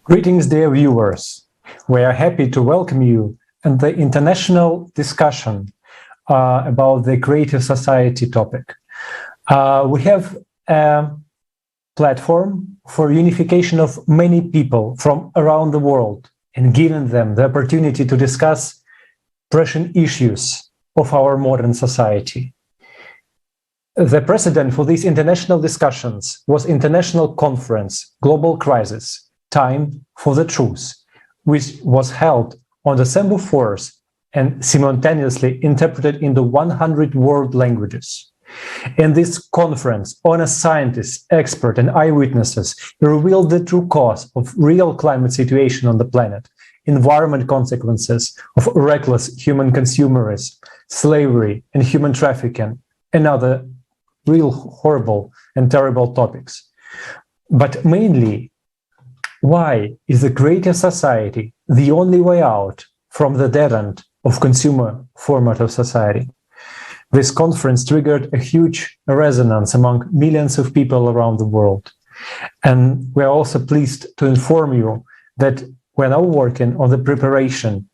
Greetings, dear viewers. We are happy to welcome you in the international discussion about the creative society topic. We have a platform for unification of many people from around the world and giving them the opportunity to discuss pressing issues of our modern society. The precedent for these international discussions was International Conference, Global Crisis, Time for the Truth, which was held on December 4th and simultaneously interpreted into 100 world languages. In this conference, honest scientists, experts, and eyewitnesses revealed the true cause of real climate situation on the planet, environment consequences of reckless human consumerism, slavery, and human trafficking, and other real horrible and terrible topics. But mainly, why is the creative society the only way out from the dead end of consumer format of society? This conference triggered a huge resonance among millions of people around the world. And we are also pleased to inform you that we're now working on the preparation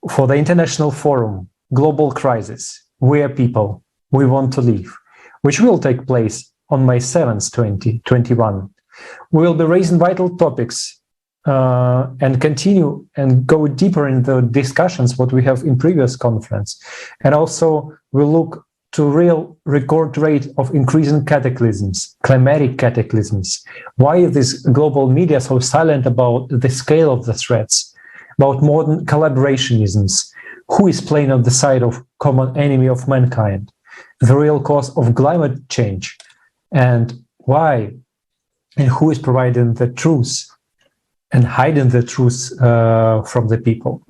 for the International Forum, Global Crisis, Where People, We Want to Live, which will take place on May 7th, 2021. We will be raising vital topics and continue and go deeper in the discussions what we have in previous conference. And also we'll look to real record rate of increasing cataclysms, climatic cataclysms. Why is this global media so silent about the scale of the threats, about modern collaborationisms? Who is playing on the side of common enemy of mankind? The real cause of climate change, and why and who is providing the truth and hiding the truth from the people.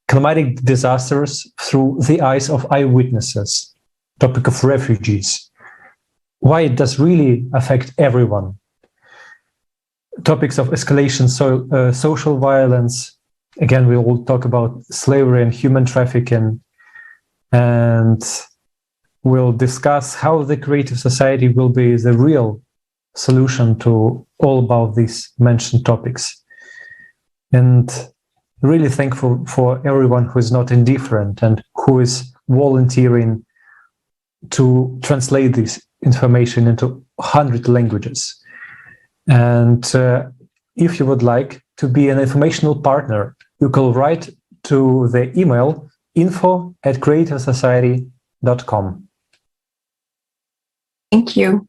Climatic disasters through the eyes of eyewitnesses, topic of refugees, why it does really affect everyone. Topics of escalation, social violence, again we will talk about slavery and human trafficking, and we'll discuss how the creative society will be the real solution to all about these mentioned topics. And really thankful for everyone who is not indifferent and who is volunteering to translate this information into 100 languages. And if you would like to be an informational partner, you can write to the email info@creativesociety.com. Thank you.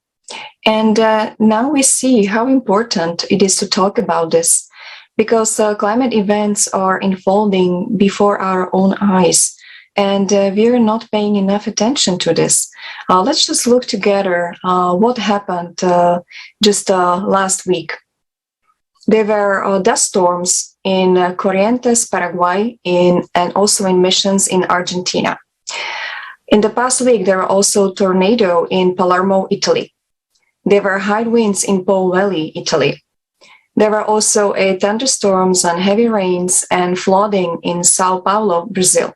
And now we see how important it is to talk about this, because climate events are unfolding before our own eyes, and we are not paying enough attention to this. Let's just look together what happened just last week. There were dust storms in Corrientes, Paraguay, and also in Missions in Argentina. In the past week, there were also tornadoes in Palermo, Italy. There were high winds in Po Valley, Italy. There were also thunderstorms and heavy rains and flooding in Sao Paulo, Brazil.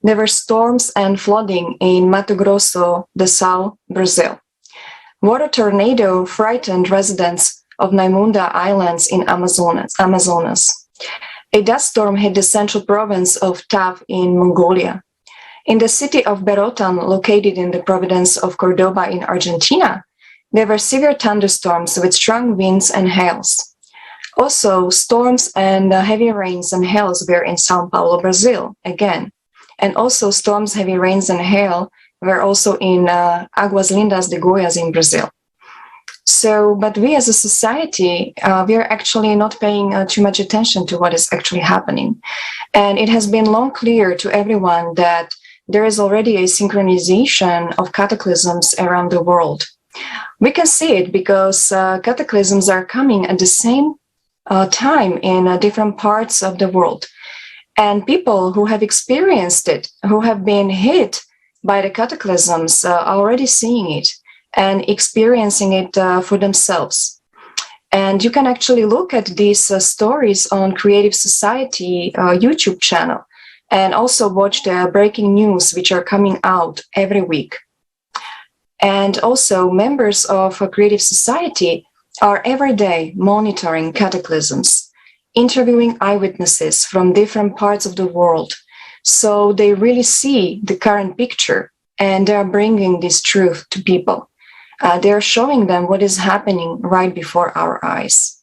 There were storms and flooding in Mato Grosso do Sul, Brazil. Water tornado frightened residents of Naimunda Islands in Amazonas. A dust storm hit the central province of Tav in Mongolia. In the city of Berotan, located in the province of Cordoba in Argentina, there were severe thunderstorms with strong winds and hails. Also, storms and heavy rains and hails were in São Paulo, Brazil, again. And also storms, heavy rains and hail were also in Águas Lindas de Goiás in Brazil. So, but we as a society, we are actually not paying too much attention to what is actually happening. And it has been long clear to everyone that there is already a synchronization of cataclysms around the world. We can see it because cataclysms are coming at the same time in different parts of the world. And people who have experienced it, who have been hit by the cataclysms, are already seeing it and experiencing it for themselves. And you can actually look at these stories on Creative Society YouTube channel and also watch the breaking news which are coming out every week. And also members of a Creative Society are every day monitoring cataclysms, interviewing eyewitnesses from different parts of the world, so they really see the current picture and they are bringing this truth to people. They are showing them what is happening right before our eyes.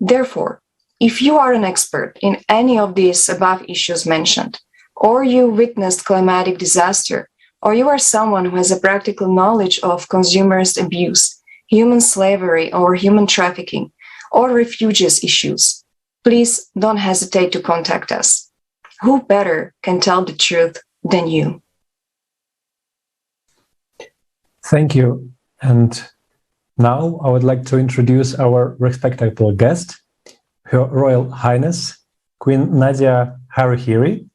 Therefore, if you are an expert in any of these above issues mentioned, or you witnessed climatic disaster, or you are someone who has a practical knowledge of consumerist abuse, human slavery or human trafficking, or refugees issues, please don't hesitate to contact us. Who better can tell the truth than you? Thank you. And now I would like to introduce our respectable guest, Her Royal Highness, Queen Nadia Harihiri,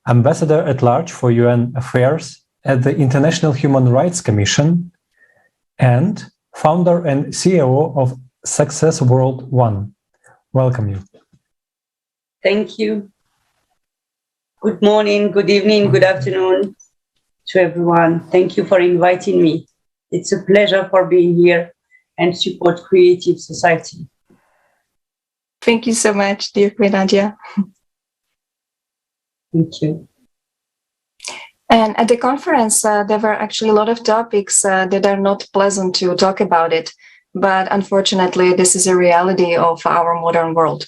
Ambassador at Large for UN Affairs at the International Human Rights Commission, and founder and CEO of Success World One. Welcome you. Thank you. Good morning, good evening, good afternoon to everyone. Thank you for inviting me. It's a pleasure for being here and support Creative Society. Thank you so much, dear Queen Nadia. Thank you. And at the conference, there were actually a lot of topics that are not pleasant to talk about it. But unfortunately, this is a reality of our modern world.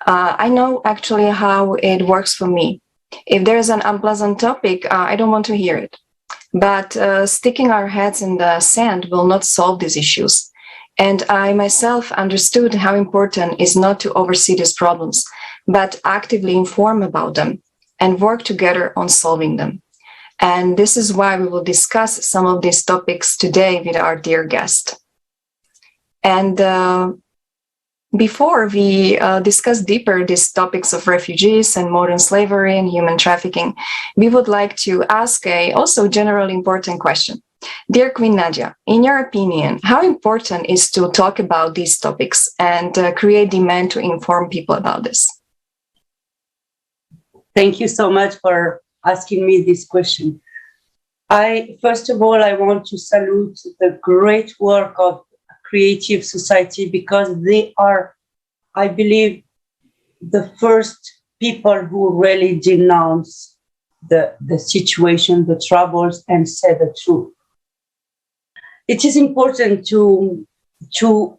I know actually how it works for me. If there's an unpleasant topic, I don't want to hear it. But sticking our heads in the sand will not solve these issues. And I myself understood how important it is not to oversee these problems, but actively inform about them and work together on solving them. And this is why we will discuss some of these topics today with our dear guest. And before we discuss deeper these topics of refugees and modern slavery and human trafficking, we would like to ask a also generally important question. Dear Queen Nadia, in your opinion, how important is to talk about these topics and create demand to inform people about this? Thank you so much for asking me this question. First of all, I want to salute the great work of Creative Society because they are, I believe, the first people who really denounce the situation, the troubles, and say the truth. It is important to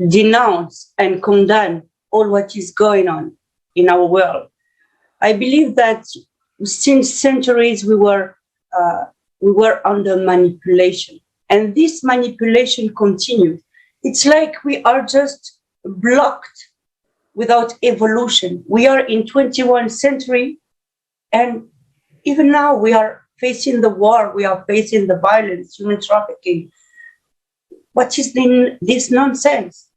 denounce and condemn all what is going on in our world. I believe that since centuries we were under manipulation, and this manipulation continues. It's like we are just blocked without evolution. We are in 21st century, and even now we are facing the war, we are facing the violence, human trafficking. What is this nonsense?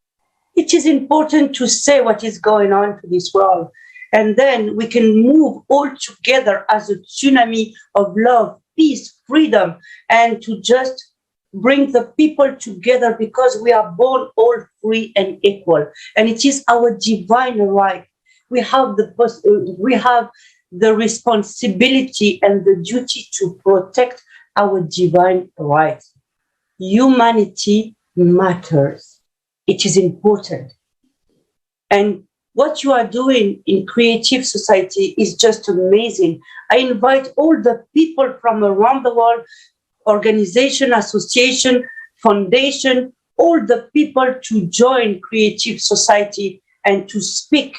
It is important to say what is going on to this world, and then we can move all together as a tsunami of love, peace, freedom, and to just bring the people together because we are born all free and equal. And it is our divine right. We have the responsibility and the duty to protect our divine rights. Humanity matters. It is important. And what you are doing in Creative Society is just amazing. I invite all the people from around the world, organization, association, foundation, all the people to join Creative Society and to speak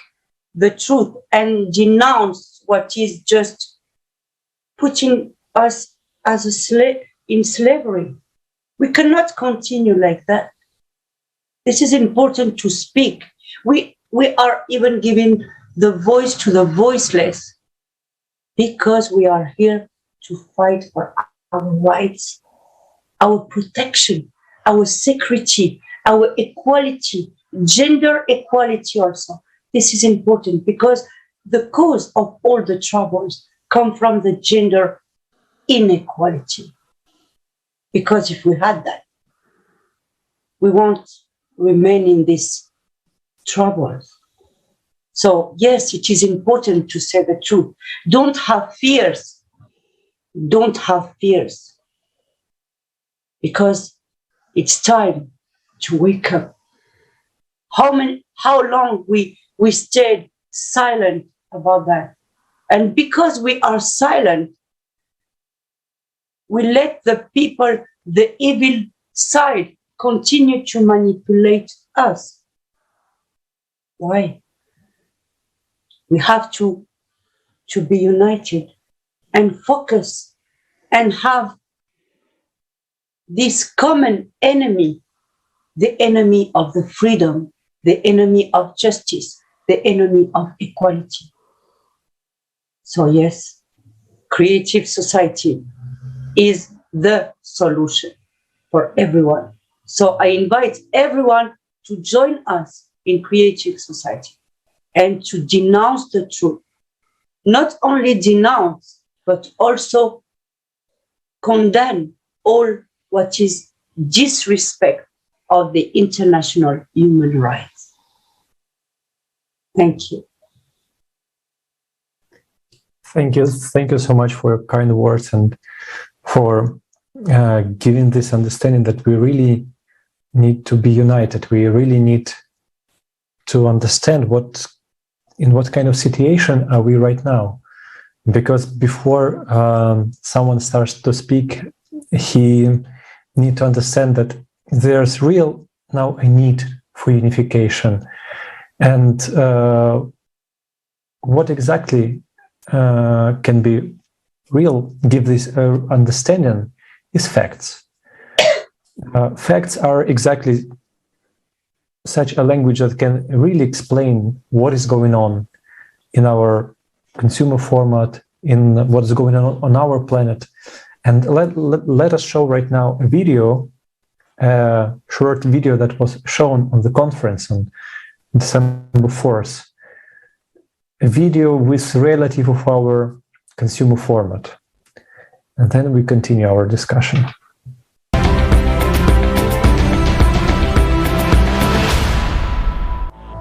the truth and denounce what is just putting us as in slavery. We cannot continue like that. This is important to speak. We are even giving the voice to the voiceless because we are here to fight for our rights, our protection, our security, our equality, gender equality also. This is important because the cause of all the troubles come from the gender inequality. Because if we had that, we won't remain in these troubles. So yes, it is important to say the truth. Don't have fears. Don't have fears. Because it's time to wake up how long we stayed silent about that. And because we are silent, we let the people, the evil side, continue to manipulate us. Why? We have to be united and focus and have this common enemy, the enemy of the freedom, the enemy of justice, the enemy of equality. So yes, creative society is the solution for everyone. So I invite everyone to join us in creative society and to denounce the truth. Not only denounce, but also condemn all what is disrespect of the international human rights. Thank you. Thank you so much for your kind words and for giving this understanding that we really need to be united. We really need to understand in what kind of situation are we right now. Because before someone starts to speak, he needs to understand that there's real now a need for unification. And what exactly can be real, give this understanding, is facts. Facts are exactly such a language that can really explain what is going on in our consumer format, in what is going on our planet. And let us show right now a video, a short video that was shown on the conference on December 4th. A video with relative of our consumer format. And then we continue our discussion.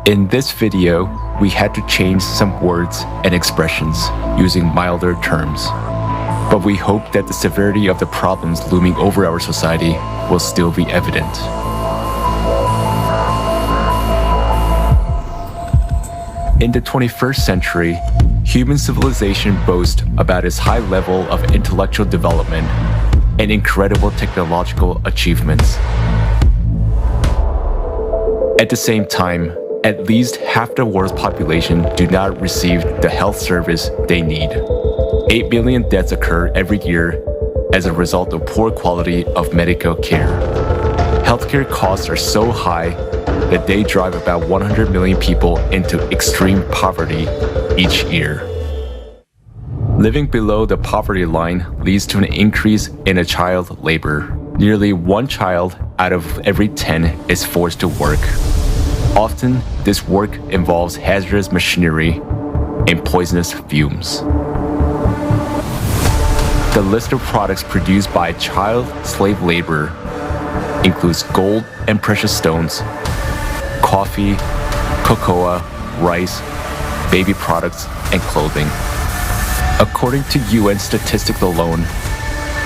In this video, we had to change some words and expressions using milder terms. But we hope that the severity of the problems looming over our society will still be evident. In the 21st century, human civilization boasts about its high level of intellectual development and incredible technological achievements. At the same time, at least half the world's population do not receive the health service they need. 8 million deaths occur every year as a result of poor quality of medical care. Healthcare costs are so high that they drive about 100 million people into extreme poverty each year. Living below the poverty line leads to an increase in child labor. Nearly 1 child out of every 10 is forced to work. Often, this work involves hazardous machinery and poisonous fumes. The list of products produced by child slave labor includes gold and precious stones, coffee, cocoa, rice, baby products, and clothing. According to UN statistics alone,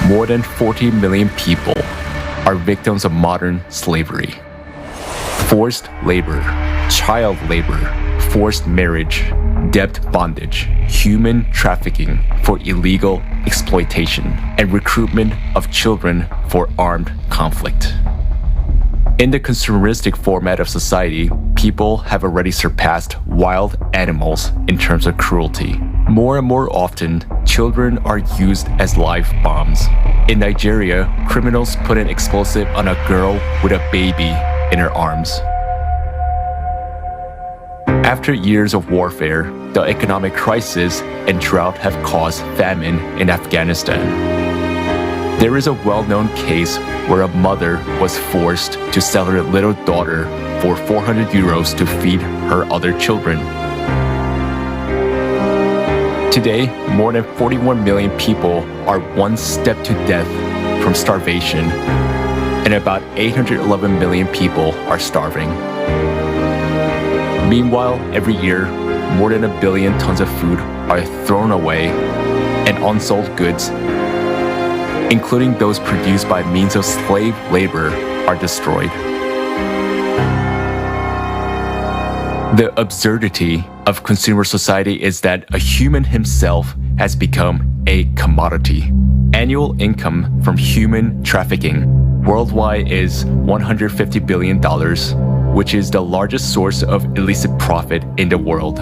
more than 40 million people are victims of modern slavery. Forced labor, child labor, forced marriage, debt bondage, human trafficking for illegal exploitation, and recruitment of children for armed conflict. In the consumeristic format of society, people have already surpassed wild animals in terms of cruelty. More and more often, children are used as live bombs. In Nigeria, criminals put an explosive on a girl with a baby in her arms. After years of warfare, the economic crisis and drought have caused famine in Afghanistan. There is a well-known case where a mother was forced to sell her little daughter for 400 euros to feed her other children. Today, more than 41 million people are one step to death from starvation, and about 811 million people are starving. Meanwhile, every year, more than 1 billion tons of food are thrown away, and unsold goods, including those produced by means of slave labor, are destroyed. The absurdity of consumer society is that a human himself has become a commodity. Annual income from human trafficking worldwide is $150 billion, which is the largest source of illicit profit in the world.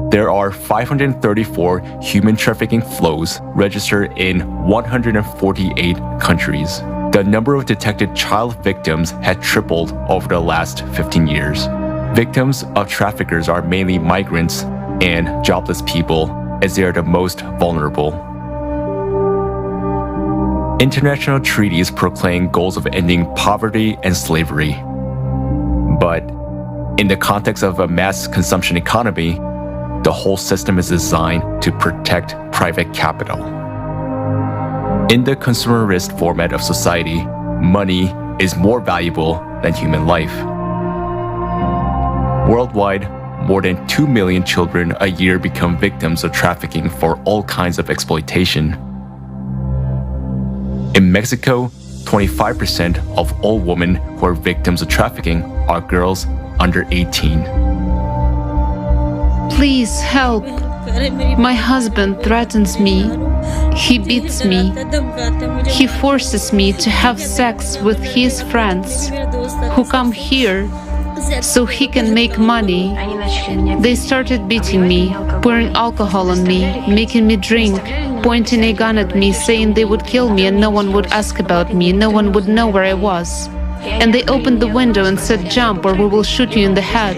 There are 534 human trafficking flows registered in 148 countries. The number of detected child victims had tripled over the last 15 years. Victims of traffickers are mainly migrants and jobless people, as they are the most vulnerable. International treaties proclaim goals of ending poverty and slavery. But in the context of a mass consumption economy, the whole system is designed to protect private capital. In the consumerist format of society, money is more valuable than human life. Worldwide, more than 2 million children a year become victims of trafficking for all kinds of exploitation. In Mexico, 25% of all women who are victims of trafficking are girls under 18. Please help. My husband threatens me. He beats me. He forces me to have sex with his friends who come here so he can make money. They started beating me, pouring alcohol on me, making me drink, pointing a gun at me, saying they would kill me and no one would ask about me, no one would know where I was. And they opened the window and said, "Jump or we will shoot you in the head."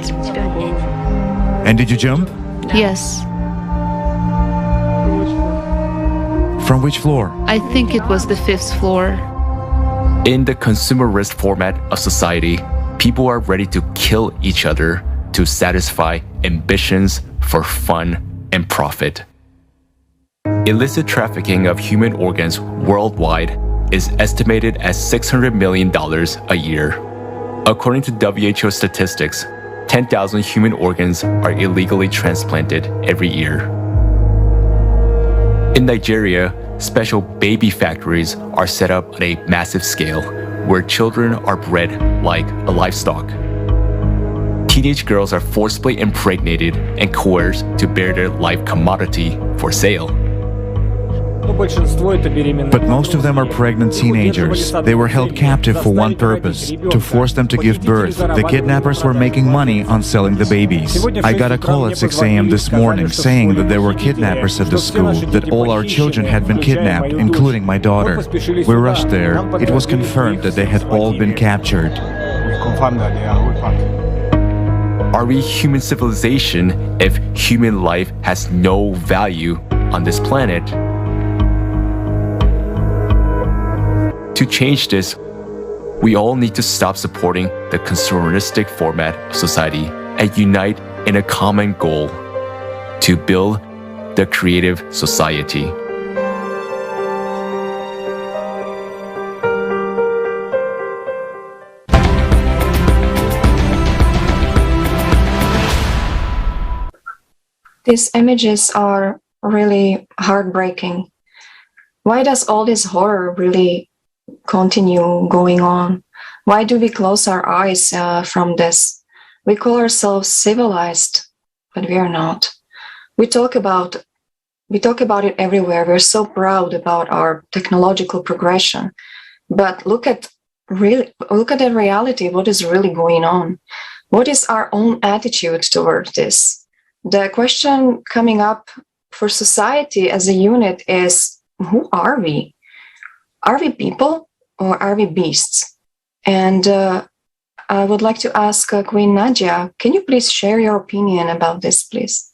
And did you jump? Yes. From which floor? I think it was the 5th floor. In the consumerist format of society, people are ready to kill each other to satisfy ambitions for fun and profit. Illicit trafficking of human organs worldwide is estimated at $600 million a year. According to WHO statistics, 10,000 human organs are illegally transplanted every year. In Nigeria, special baby factories are set up on a massive scale, where children are bred like a livestock. Teenage girls are forcibly impregnated and coerced to bear their life commodity for sale. But most of them are pregnant teenagers. They were held captive for one purpose, to force them to give birth. The kidnappers were making money on selling the babies. I got a call at 6 a.m. this morning saying that there were kidnappers at the school, that all our children had been kidnapped, including my daughter. We rushed there. It was confirmed that they had all been captured. Are we human civilization if human life has no value on this planet? To change this, we all need to stop supporting the consumeristic format of society and unite in a common goal: to build the creative society. These images are really heartbreaking. Why does all this horror really continue going on? Why do we close our eyes from this? We call ourselves civilized, but we are not. We talk about it everywhere. We're so proud about our technological progression, but look at the reality. What is really going on? What is our own attitude toward this? The question coming up for society as a unit is, who are we? Are we people or are we beasts? And I would like to ask Queen Nadia, can you please share your opinion about this, please?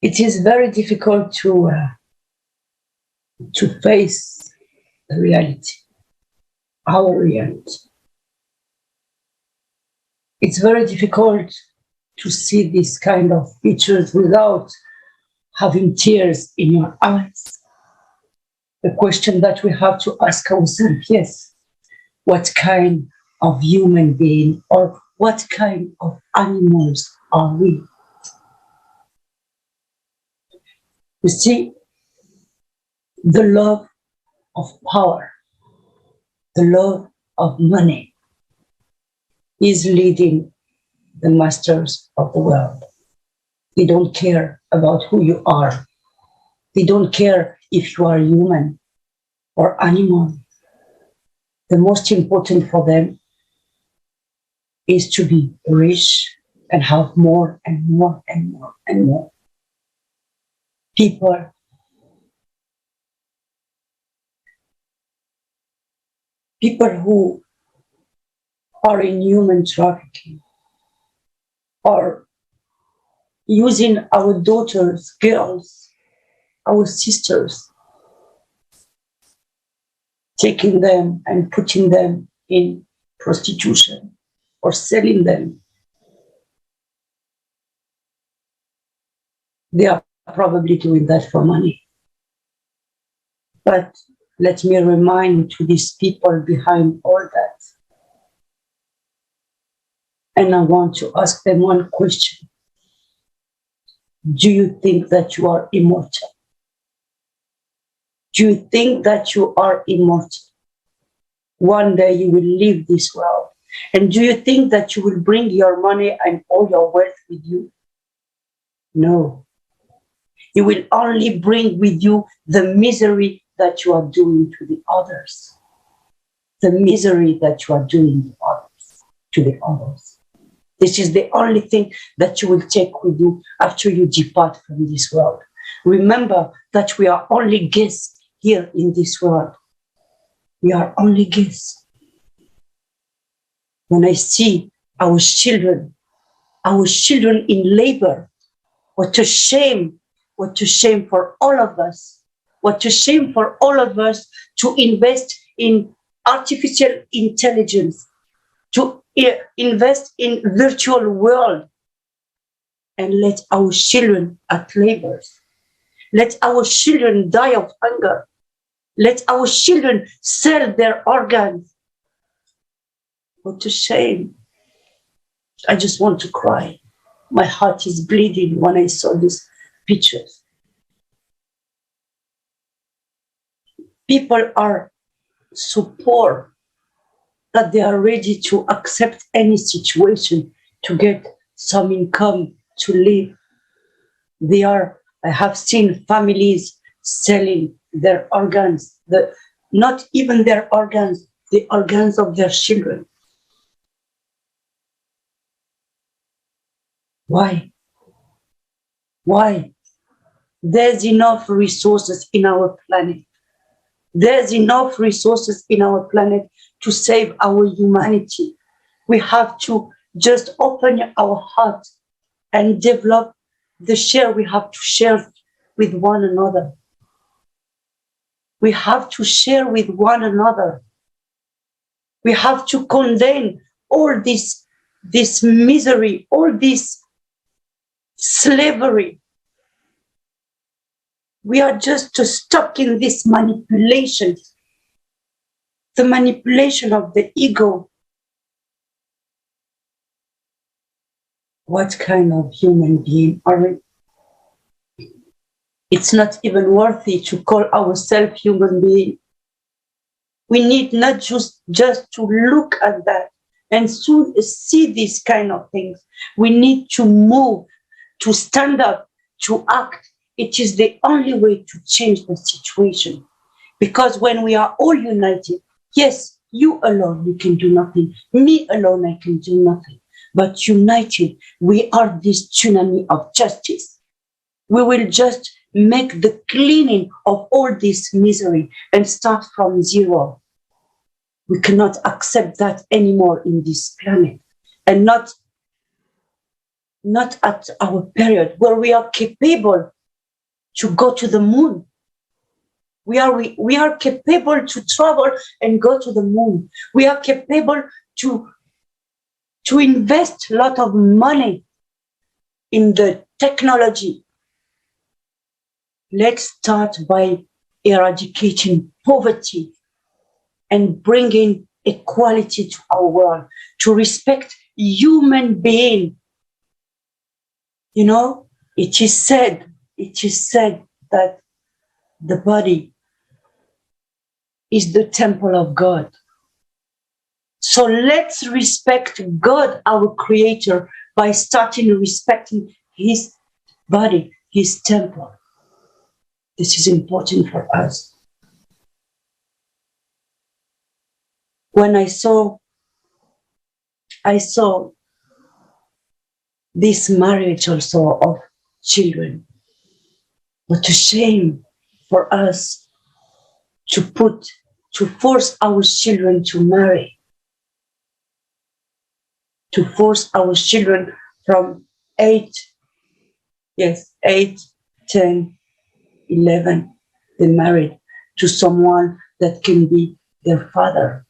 It is very difficult to face the reality, our reality. It's very difficult to see this kind of pictures without having tears in your eyes. The question that we have to ask ourselves, yes, what kind of human being or what kind of animals are we? You see, the love of power, the love of money, is leading the masters of the world. They don't care about who you are. They don't care if you are human or animal. The most important for them is to be rich and have more and more and more and more. People who are in human trafficking are using our daughters, girls, our sisters, taking them and putting them in prostitution or selling them. They are probably doing that for money. But let me remind to these people behind all that. And I want to ask them one question. Do you think that you are immortal? Do you think that you are immortal? One day you will leave this world. And do you think that you will bring your money and all your wealth with you? No. You will only bring with you the misery that you are doing to the others. The misery that you are doing to the others. This is the only thing that you will take with you after you depart from this world. Remember that we are only guests here in this world. We are only guests. When I see our children in labor, what a shame for all of us. What a shame for all of us to invest in artificial intelligence, to invest in virtual world, and let our children at labor. Let our children die of hunger. Let our children sell their organs. What a shame. I just want to cry. My heart is bleeding when I saw these pictures. People are so poor that they are ready to accept any situation to get some income to live. I have seen families selling their organs, not even their organs, the organs of their children. Why? Why? There's enough resources in our planet. There's enough resources in our planet to save our humanity. We have to just open our heart and develop the share we have to share with one another. We have to share with one another. We have to condemn all this misery, all this slavery. We are just stuck in this manipulation, the manipulation of the ego. What kind of human being are we? It's not even worthy to call ourselves human being. We need not just to look at that and soon see these kind of things. We need to move, to stand up, to act. It is the only way to change the situation. Because when we are all united, yes, you alone, you can do nothing. Me alone, I can do nothing. But united, we are this tsunami of justice. We will just make the cleaning of all this misery and start from zero. We cannot accept that anymore in this planet. And not at our period where we are capable to go to the moon. We are capable to travel and go to the moon. We are capable to invest a lot of money in the technology. Let's start by eradicating poverty and bringing equality to our world, to respect human being. You know, it is said that the body is the temple of God. So let's respect God, our creator, by starting respecting his body, his temple. This is important for us. When I saw this marriage also of children, what a shame for us to force our children to marry, to force our children from 8, 10, 11, they married to someone that can be their father.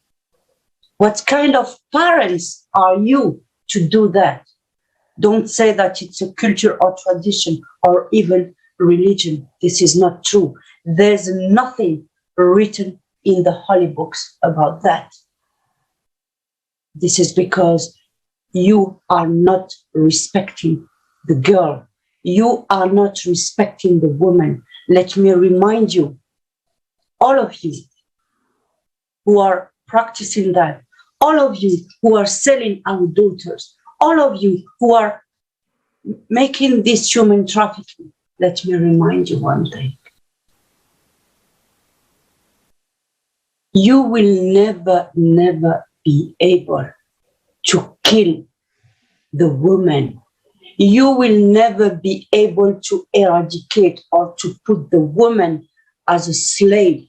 What kind of parents are you to do that? Don't say that it's a culture or tradition or even religion. This is not true. There's nothing written in the holy books about that. This is because you are not respecting the girl. You are not respecting the woman. Let me remind you, all of you who are practicing that, all of you who are selling our daughters, all of you who are making this human trafficking, let me remind you one thing. You will never, never be able to kill the woman. You will never be able to eradicate or to put the woman as a slave.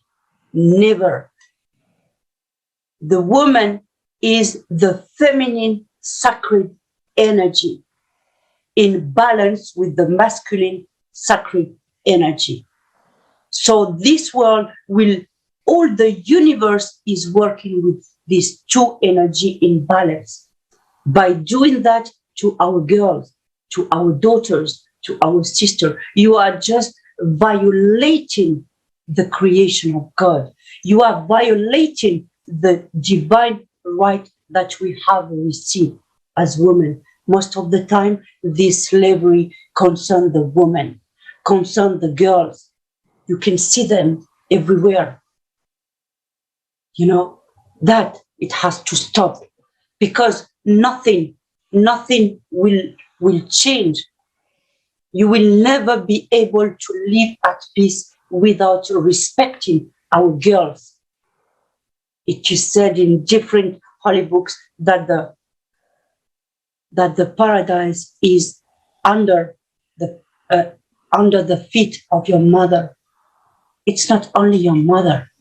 Never. The woman is the feminine sacred energy in balance with the masculine sacred energy. So this world will, all the universe is working with these two energy in balance. By doing that to our girls, to our daughters, to our sister, you are just violating the creation of God. You are violating the divine right that we have received as women. Most of the time, this slavery concerns the women, concerns the girls. You can see them everywhere. You know, that it has to stop, because nothing will change. You will never be able to live at peace without respecting our girls. It is said in different holy books that the paradise is under the feet of your mother. It's not only your mother,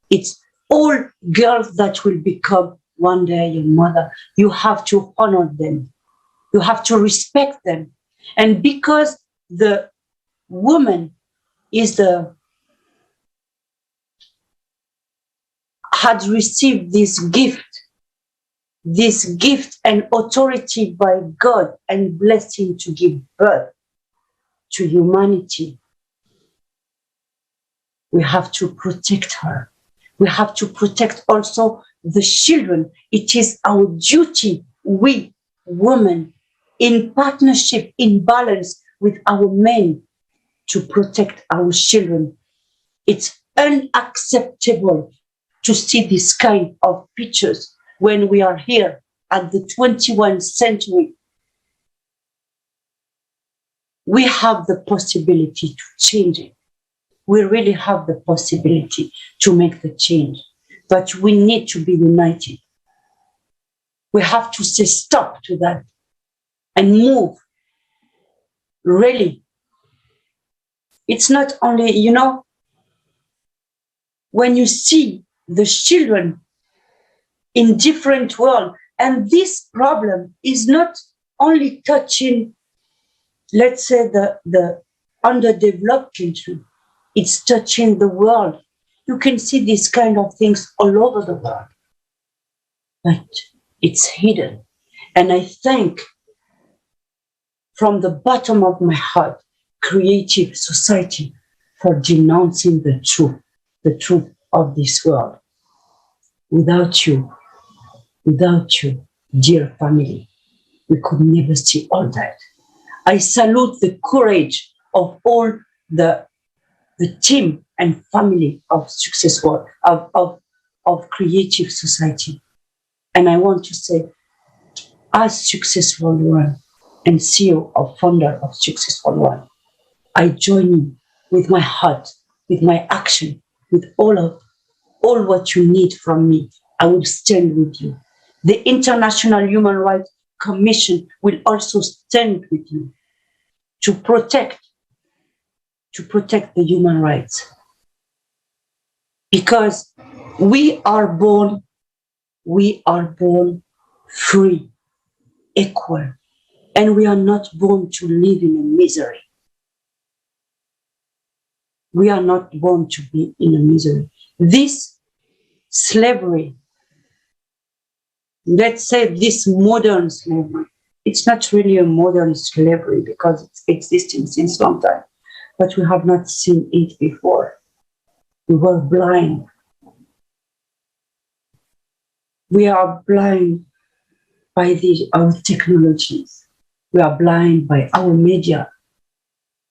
it's all girls that will become one day your mother. You have to honor them. You have to respect them. And because the woman had received this gift and authority by God and blessing to give birth to humanity, we have to protect her. We have to protect also the children. It is our duty, we women, in partnership, in balance with our men, to protect our children. It's unacceptable to see this kind of pictures when we are here at the 21st century. We have the possibility to change it. We really have the possibility to make the change, but we need to be united. We have to say stop to that and move. Really. It's not only, you know, when you see the children in different world, and this problem is not only touching, let's say, the underdeveloped country, it's touching the world. You can see these kind of things all over the world, but it's hidden. And I thank from the bottom of my heart, Creative Society, for denouncing the truth of this world. Without you, dear family, we could never see all that. I salute the courage of all the team and family of Success World, of Creative Society. And I want to say, as Successful One and CEO or founder of Successful One, I join you with my heart, with my action, with all what you need from me. I will stand with you. The International Human Rights Commission will also stand with you to protect the human rights. Because we are born free, equal, and we are not born to live in a misery. We are not born to be in a misery. This slavery, let's say this modern slavery, it's not really a modern slavery because it's existing since long time, but we have not seen it before. We were blind. We are blind by our technologies. We are blind by our media.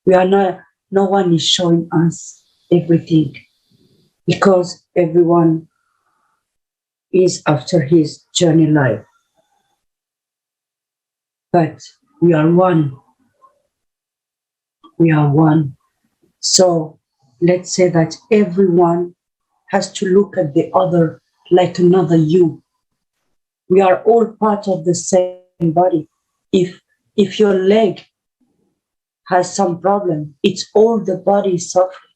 No one is showing us everything because everyone is after his journey life. But we are one. We are one. So let's say that everyone has to look at the other like another you. We are all part of the same body. If your leg has some problem, it's all the body suffering.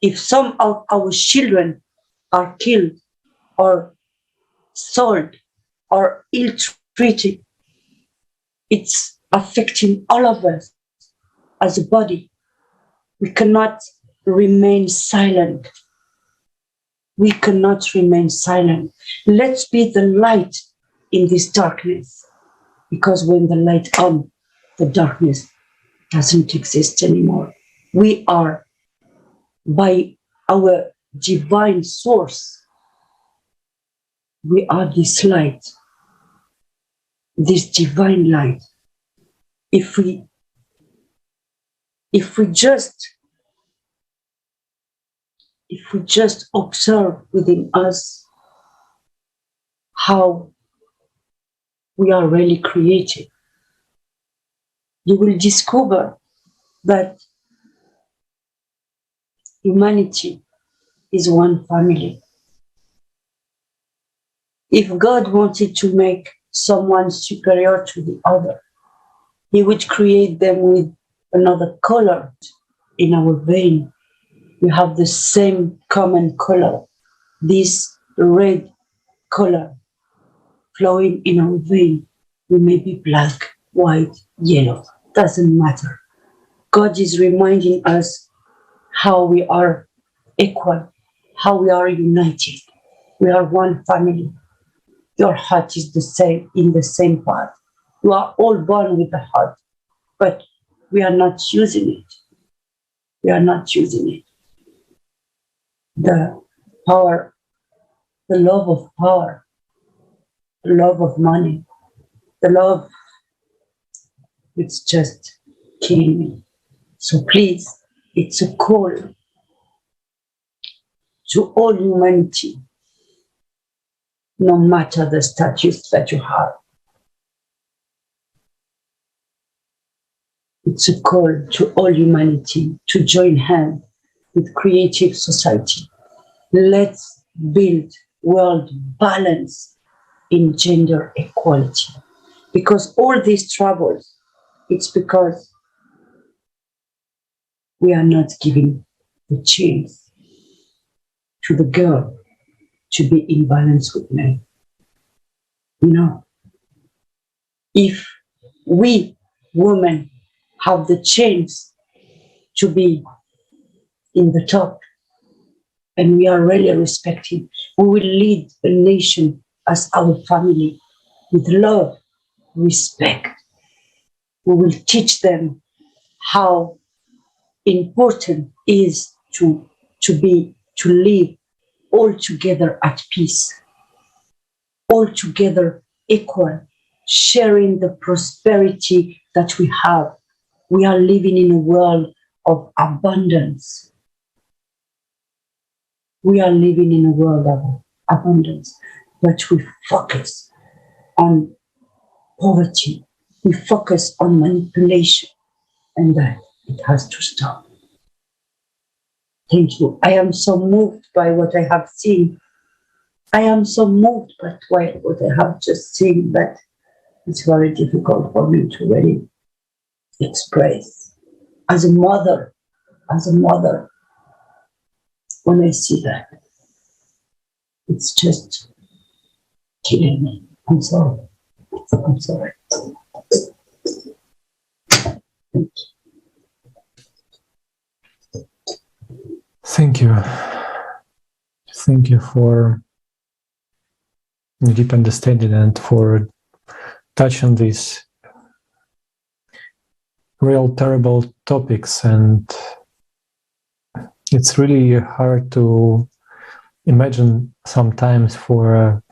If some of our children are killed or sold or ill-treated, it's affecting all of us as a body. We cannot remain silent. We cannot remain silent. Let's be the light in this darkness, because when the light comes, the darkness doesn't exist anymore. We are, by our divine source, we are this light, this divine light. If we just observe within us how we are really created, you will discover that humanity is one family. If God wanted to make someone superior to the other, He would create them with another color in our vein. We have the same common color, this red color flowing in our vein. We may be black, white, yellow, doesn't matter. God is reminding us how we are equal, how we are united. We are one family. Your heart is the same, in the same path. You are all born with the heart, but we are not using it. We are not using it. The power, the love of power, the love of money, the love, it's just killing me. So please, it's a call to all humanity, no matter the status that you have. It's a call to all humanity to join hands with creative society. Let's build world balance in gender equality. Because all these troubles, it's because we are not giving the chance to the girl to be in balance with men. You know, if we women have the chance to be in the top and we are really respected, we will lead a nation as our family with love, respect. We will teach them how important is to live all together at peace, all together equal, sharing the prosperity that we have. We are living in a world of abundance. We are living in a world of abundance, but we focus on poverty. We focus on manipulation, and that it has to stop. Thank you. I am so moved by what I have seen. I am so moved by what I have just seen that it's very difficult for me to really express. As a mother, when I see that, it's just killing me. I'm sorry. I'm sorry. Thank you. Thank you for the deep understanding and for touching these real terrible topics. And it's really hard to imagine sometimes for a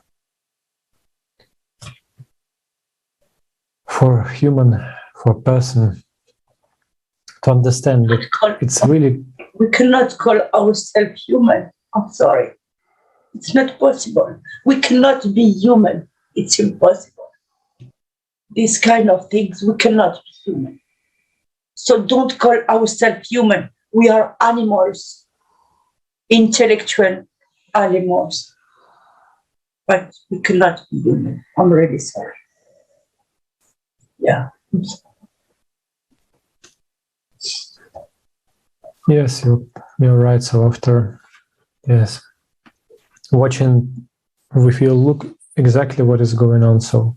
human, for a person to understand that it's really... We cannot call ourselves human. I'm sorry. It's not possible. We cannot be human. It's impossible. These kind of things, we cannot be human. So don't call ourselves human. We are animals, intellectual animals. But we cannot be human. I'm really sorry. Yeah. Yes, you're right. So after, yes, watching, we feel, look exactly what is going on. So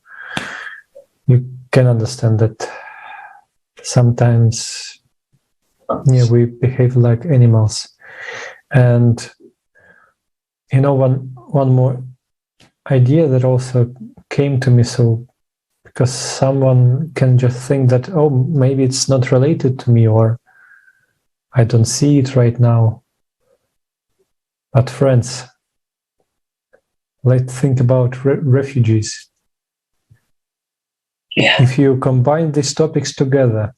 you can understand that sometimes, yeah, we behave like animals. And you know, one more idea that also came to me. So because someone can just think that, oh, maybe it's not related to me, or I don't see it right now. But friends, let's think about refugees. Yeah. If you combine these topics together,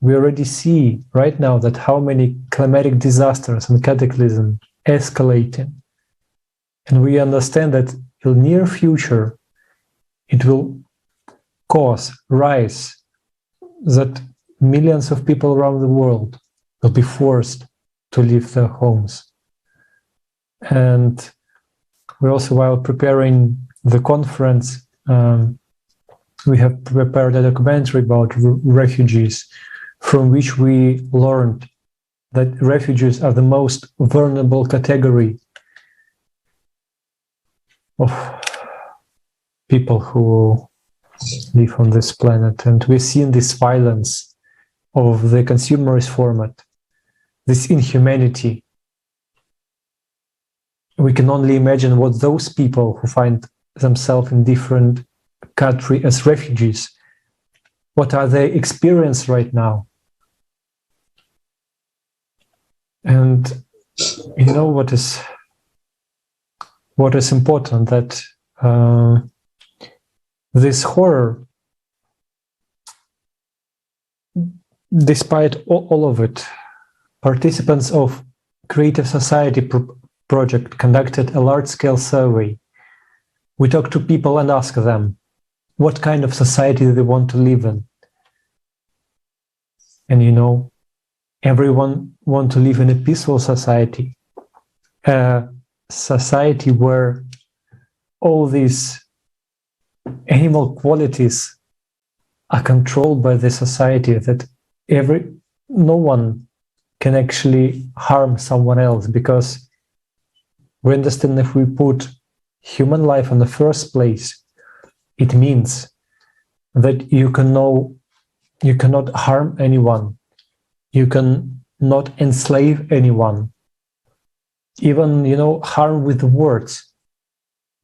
we already see right now that how many climatic disasters and cataclysms escalating. And we understand that in the near future, it will rise that millions of people around the world will be forced to leave their homes. And we also, while preparing the conference, we have prepared a documentary about refugees, from which we learned that refugees are the most vulnerable category of people who live on this planet. And we've seen this violence of the consumerist format, this inhumanity. We can only imagine what those people who find themselves in different countries as refugees, what are they experiencing right now? And you know what is important, that this horror, despite all of it, participants of Creative Society project conducted a large-scale survey. We talked to people and asked them what kind of society they want to live in. And you know, everyone wants to live in a peaceful society, a society where all these animal qualities are controlled by the society, that no one can actually harm someone else, because we understand if we put human life in the first place, it means that you cannot harm anyone, you can not enslave anyone, even, you know, harm with words,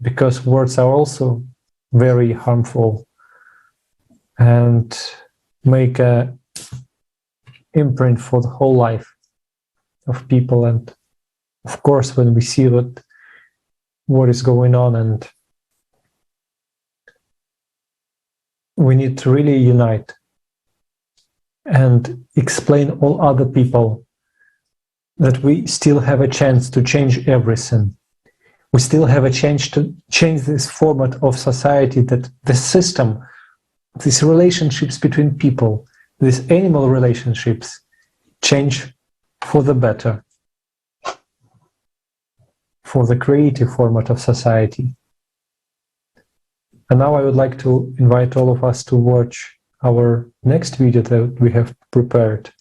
because words are also very harmful and make a imprint for the whole life of people. And of course, when we see what is going on, and we need to really unite and explain all other people that we still have a chance to change everything. we still have a chance to change this format of society, that the system, these relationships between people, these animal relationships, change for the better, for the creative format of society. And now I would like to invite all of us to watch our next video that we have prepared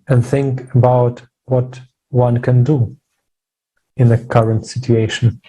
and think about what one can do in the current situation.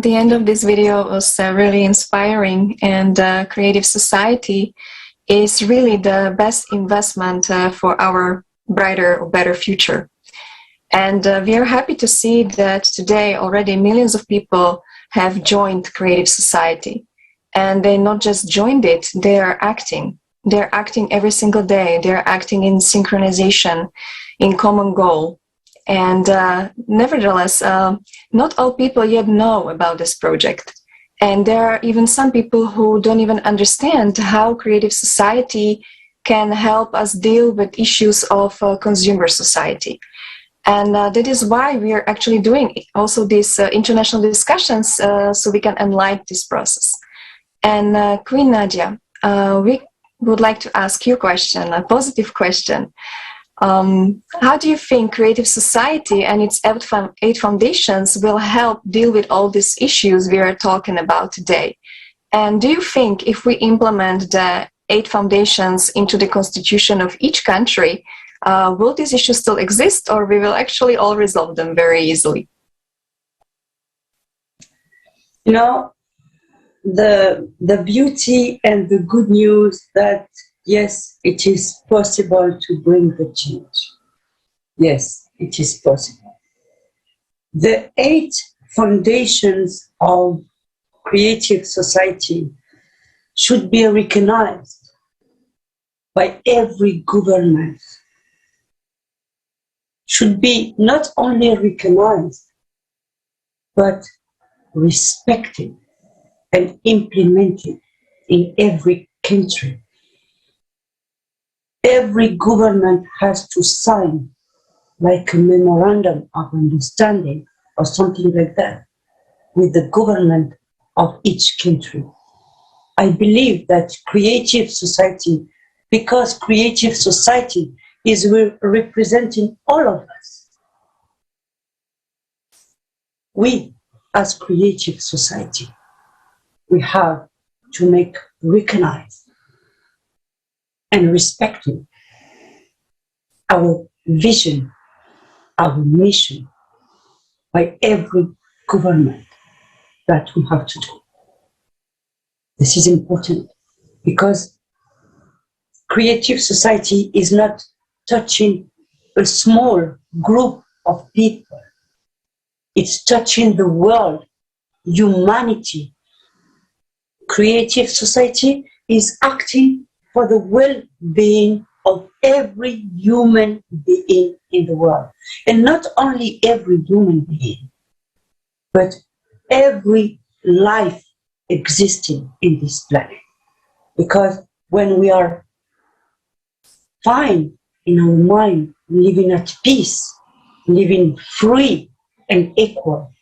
The end of this video was really inspiring, and creative society is really the best investment for our brighter or better future. And we are happy to see that today already millions of people have joined creative society. And they not just joined it, they are acting. They're acting every single day. They're acting in synchronization, in common goal. And nevertheless, not all people yet know about this project. And there are even some people who don't even understand how creative society can help us deal with issues of consumer society. And that is why we are actually doing also these international discussions so we can enlighten this process. And Queen Nadia, we would like to ask you a question, a positive question. How do you think creative society and its 8 foundations will help deal with all these issues we are talking about today? And do you think if we implement the 8 foundations into the constitution of each country, will these issues still exist, or we will actually all resolve them very easily? You know, the beauty and the good news that yes, it is possible to bring the change. Yes, it is possible. The 8 foundations of creative society should be recognized by every government, should be not only recognized, but respected and implemented in every country. Every government has to sign like a memorandum of understanding or something like that with the government of each country. I believe that creative society, because creative society is representing all of us, we, as creative society, we have to recognize and respecting our vision, our mission by every government that we have to do. This is important because creative society is not touching a small group of people. It's touching the world, humanity. Creative society is acting for the well-being of every human being in the world. And not only every human being, but every life existing in this planet. Because when we are fine in our mind, living at peace, living free and equal,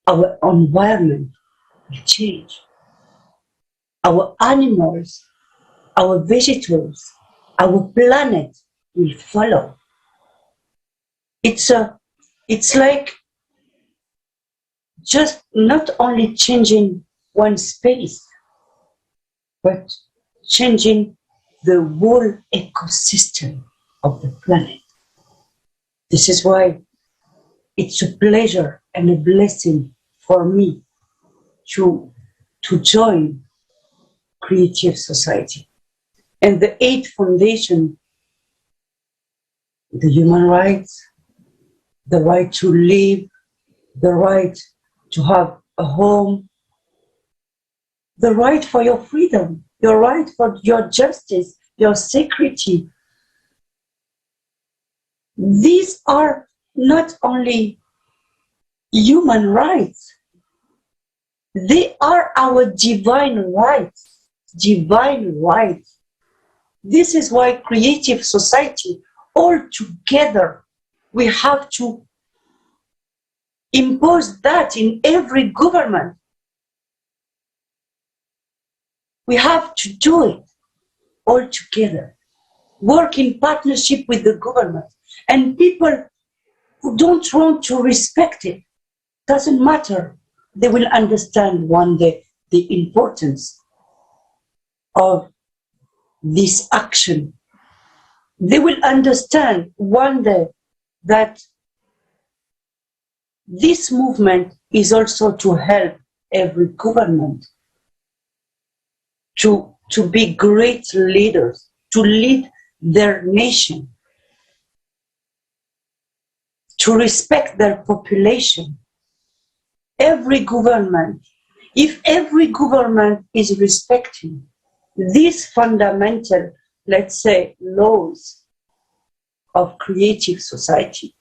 our environment will change. Our animals, our vegetables, our planet will follow. It's like just not only changing one space, but changing the whole ecosystem of the planet. This is why it's a pleasure and a blessing for me to join creative society. And the 8 foundation, the human rights, the right to live, the right to have a home, the right for your freedom, your right for your justice, your security. These are not only human rights, they are our divine rights. Divine rights. This is why creative society, all together, we have to impose that in every government. We have to do it all together. Work in partnership with the government. And people who don't want to respect it, doesn't matter. They will understand one day the importance of this action. They will understand one day that this movement is also to help every government to be great leaders, to lead their nation, to respect their population. Every government, if every government is respecting these fundamental, let's say, laws of creative society,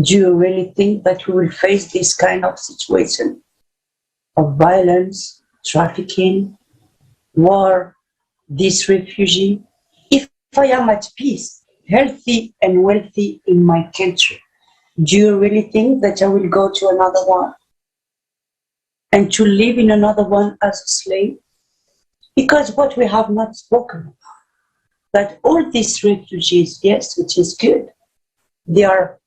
do you really think that we will face this kind of situation of violence, trafficking, war, this refugee? If I am at peace, healthy and wealthy in my country, do you really think that I will go to another one and to live in another one as a slave? Because what we have not spoken about, that all these refugees, yes, which is good, they are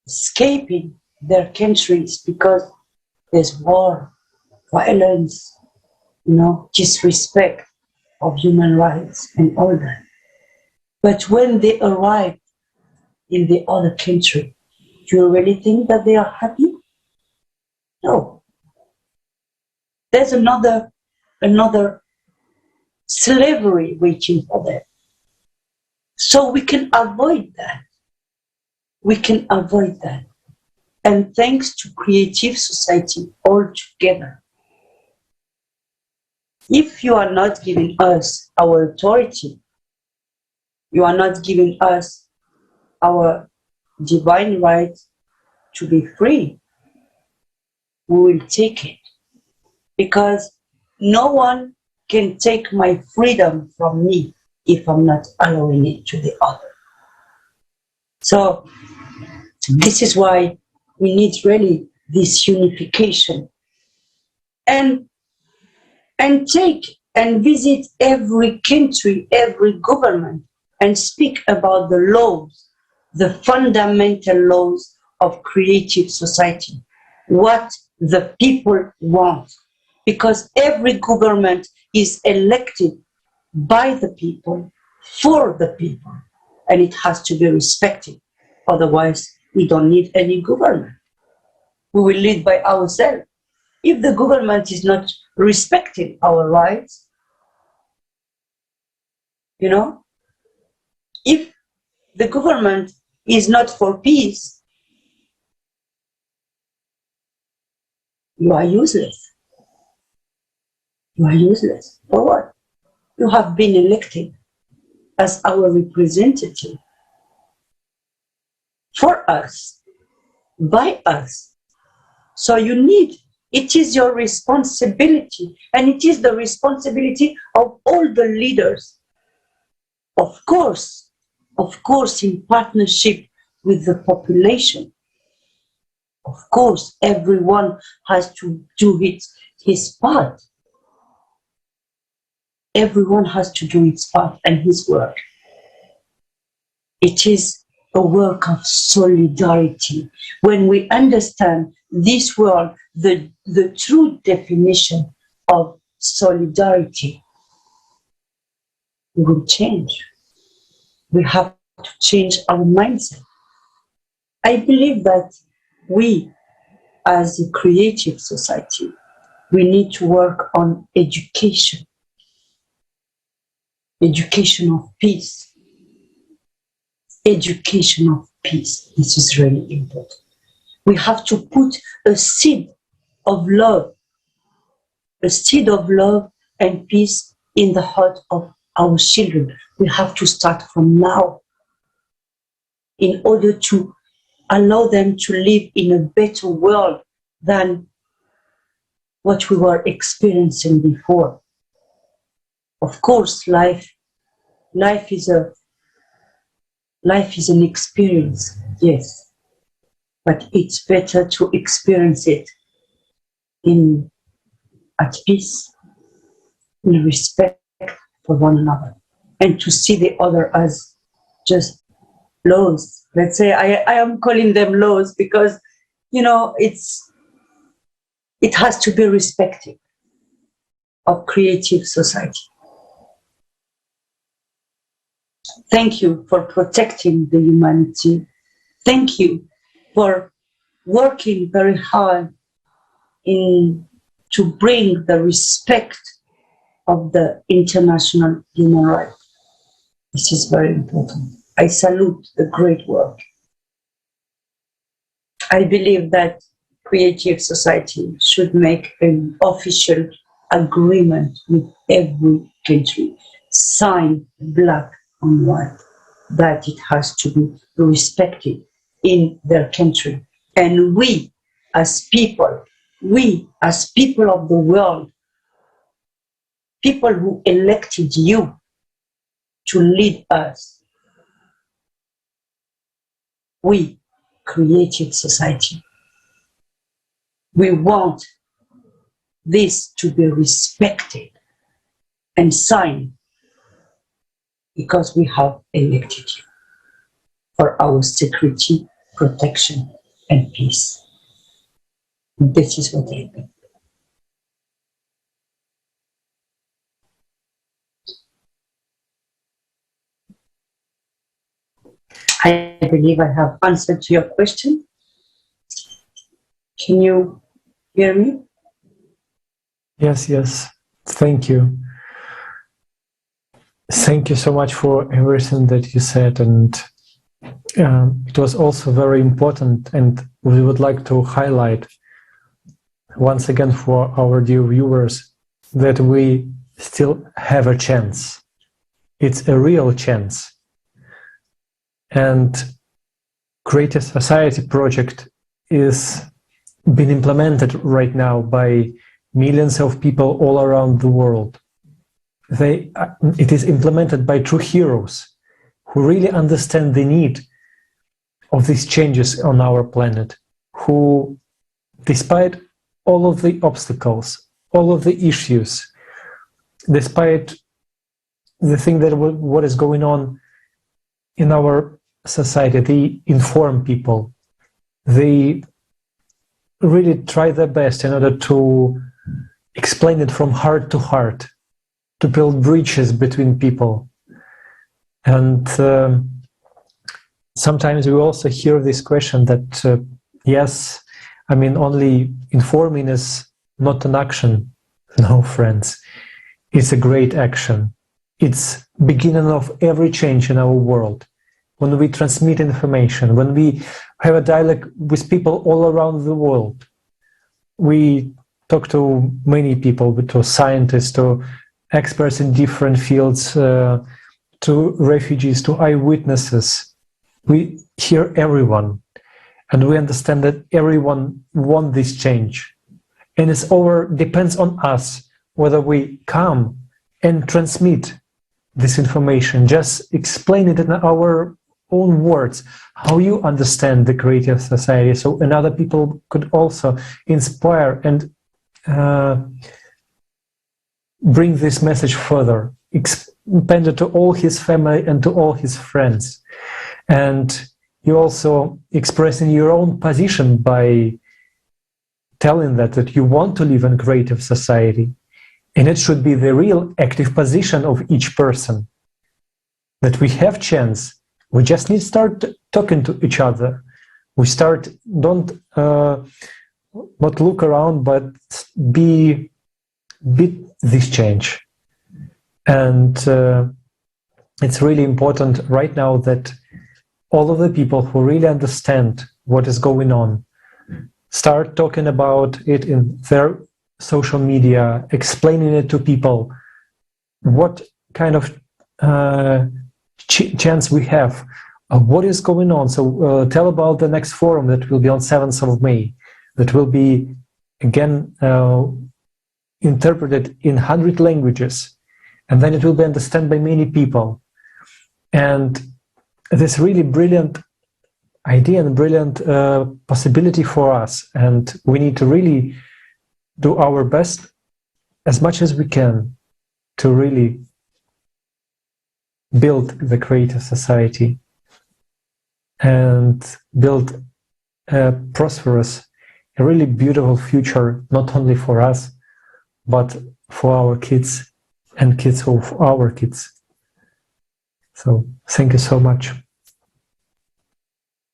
escaping their countries because there's war, violence, disrespect of human rights and all that. But when they arrive in the other country, do you really think that they are happy? No. There's another slavery waiting for them. So we can avoid that. We can avoid that. And thanks to creative society all together. If you are not giving us our authority, you are not giving us our divine right to be free, we will take it. Because no one can take my freedom from me if I'm not allowing it to the other. So this is why we need really this unification. And take and visit every country, every government, and speak about the laws the fundamental laws of creative society, what the people want. Because every government is elected by the people, for the people, and it has to be respected. Otherwise, we don't need any government. We will lead by ourselves. If the government is not respecting our rights, you know, if the government is not for peace, you are useless. You are useless. For what? You have been elected as our representative for us, by us. So you need, it is your responsibility, and it is the responsibility of all the leaders. Of course, in partnership with the population. Of course, everyone has to do his part. Everyone has to do its part and his work. It is a work of solidarity. When we understand this world, the true definition of solidarity, we will change. We have to change our mindset. I believe that we, as a creative society, we need to work on education. Education of peace. Education of peace. This is really important. We have to put a seed of love and peace in the heart of our children. We have to start from now in order to allow them to live in a better world than what we were experiencing before. Of course, life is an experience, yes, but it's better to experience it at peace, in respect for one another, and to see the other as just laws. Let's say I am calling them laws because, you know, it has to be respected of creative society. Thank you for protecting the humanity. Thank you for working very hard to bring the respect of the international human rights. This is very important. I salute the great work. I believe that creative society should make an official agreement with every country, sign black on white, that it has to be respected in their country. And we as people of the world, people who elected you to lead us, we, creative society, we want this to be respected and signed because we have elected you for our security, protection, and peace. This is what I think. I believe I have answered to your question. Can you hear me? Yes. Thank you. Thank you so much for everything that you said, and it was also very important, and we would like to highlight once again for our dear viewers that we still have a chance. It's a real chance. And Creative Society project is being implemented right now by millions of people all around the world. It is implemented by true heroes who really understand the need of these changes on our planet, who, despite all of the obstacles, all of the issues, despite the thing that what is going on in our society, they inform people. They really try their best in order to explain it from heart to heart, to build bridges between people. And sometimes we also hear this question that, yes, I mean, only informing is not an action. No, friends, it's a great action. It's beginning of every change in our world. When we transmit information, when we have a dialogue with people all around the world, we talk to many people, to scientists, to experts in different fields, to refugees, to eyewitnesses. We hear everyone, and we understand that everyone wants this change. And it's depends on us whether we come and transmit this information, just explain it in our own words, how you understand the creative society, so another people could also inspire and bring this message further, expand it to all his family and to all his friends. And you also expressing your own position by telling that you want to live in creative society. And it should be the real active position of each person, that we have chance. We just need to start talking to each other. We don't not look around, but be this change. And it's really important right now that all of the people who really understand what is going on start talking about it in their social media, explaining it to people, what kind of chance we have, what is going on. So tell about the next forum that will be on 7th of May, that will be again interpreted in 100 languages, and then it will be understood by many people. And this really brilliant idea and brilliant possibility for us, and we need to really do our best as much as we can to really build the creative society and build a prosperous, a really beautiful future, not only for us, but for our kids and kids of our kids. So thank you so much.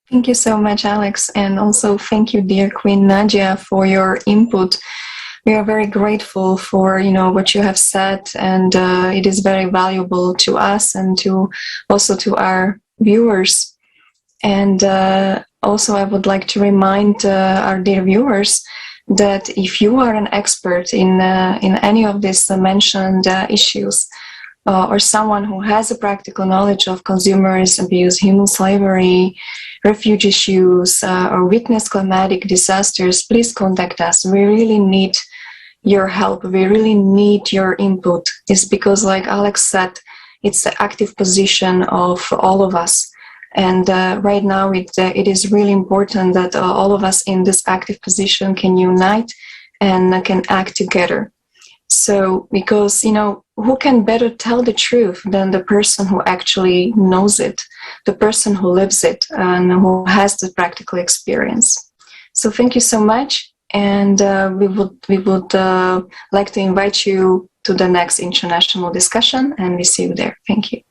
Thank you so much, Alex. And also thank you, dear Queen Nadia, for your input. We are very grateful for what you have said, and it is very valuable to us and also to our viewers. And also I would like to remind our dear viewers that if you are an expert in any of these mentioned issues, or someone who has a practical knowledge of consumerism, abuse, human slavery, refugee issues, or witness climatic disasters, please contact us. We really need your help. We really need your input. It's because, like Alex said, it's the active position of all of us. And right now it is really important that all of us in this active position can unite and can act together. So, because, who can better tell the truth than the person who actually knows it, the person who lives it, and who has the practical experience. So thank you so much. And we would like to invite you to the next international discussion, and we see you there. Thank you.